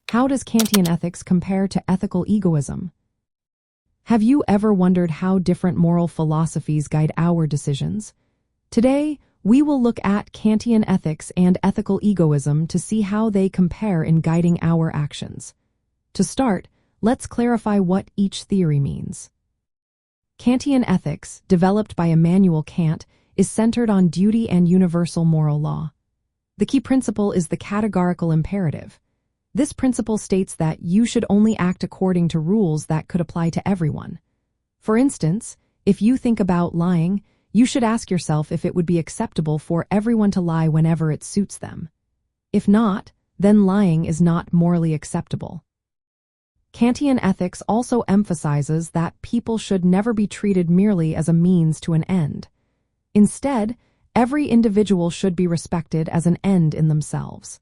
How does Kantian ethics compare to ethical egoism? Have you ever wondered how different moral philosophies guide our decisions? Today, we will look at Kantian ethics and ethical egoism to see how they compare in guiding our actions. To start, let's clarify what each theory means. Kantian ethics, developed by Immanuel Kant, is centered on duty and universal moral law. The key principle is the categorical imperative. This principle states that you should only act according to rules that could apply to everyone. For instance, if you think about lying, you should ask yourself if it would be acceptable for everyone to lie whenever it suits them. If not, then lying is not morally acceptable. Kantian ethics also emphasizes that people should never be treated merely as a means to an end. Instead, every individual should be respected as an end in themselves.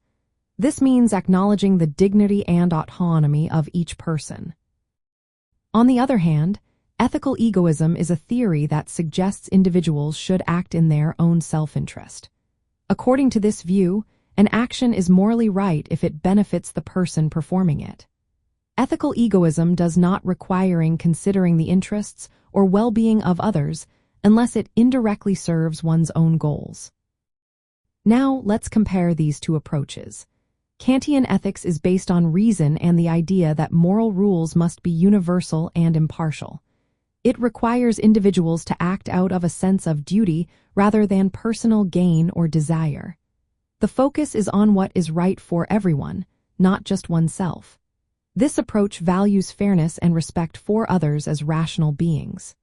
This means acknowledging the dignity and autonomy of each person. On the other hand, ethical egoism is a theory that suggests individuals should act in their own self-interest. According to this view, an action is morally right if it benefits the person performing it. Ethical egoism does not require considering the interests or well-being of others unless it indirectly serves one's own goals. Now, let's compare these two approaches. Kantian ethics is based on reason and the idea that moral rules must be universal and impartial. It requires individuals to act out of a sense of duty rather than personal gain or desire. The focus is on what is right for everyone, not just oneself. This approach values fairness and respect for others as rational beings.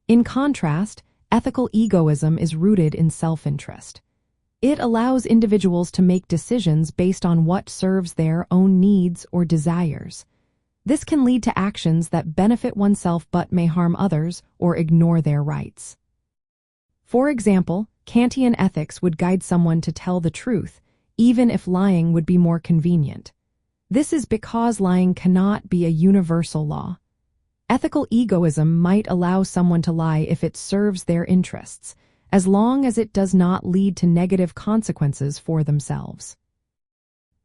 In contrast, ethical egoism is rooted in self-interest. It allows individuals to make decisions based on what serves their own needs or desires. This can lead to actions that benefit oneself but may harm others or ignore their rights. For example, Kantian ethics would guide someone to tell the truth, even if lying would be more convenient. This is because lying cannot be a universal law. Ethical egoism might allow someone to lie if it serves their interests, as long as it does not lead to negative consequences for themselves.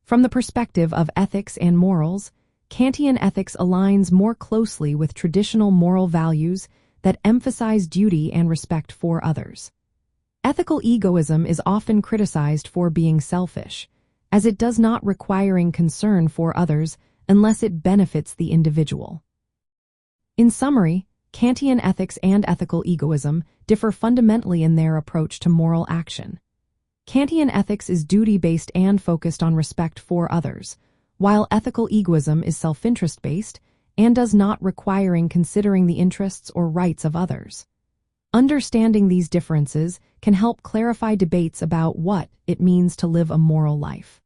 From the perspective of ethics and morals, Kantian ethics aligns more closely with traditional moral values that emphasize duty and respect for others. Ethical egoism is often criticized for being selfish, as it does not require concern for others unless it benefits the individual. In summary, Kantian ethics and ethical egoism differ fundamentally in their approach to moral action. Kantian ethics is duty-based and focused on respect for others, while ethical egoism is self-interest-based and does not require considering the interests or rights of others. Understanding these differences can help clarify debates about what it means to live a moral life.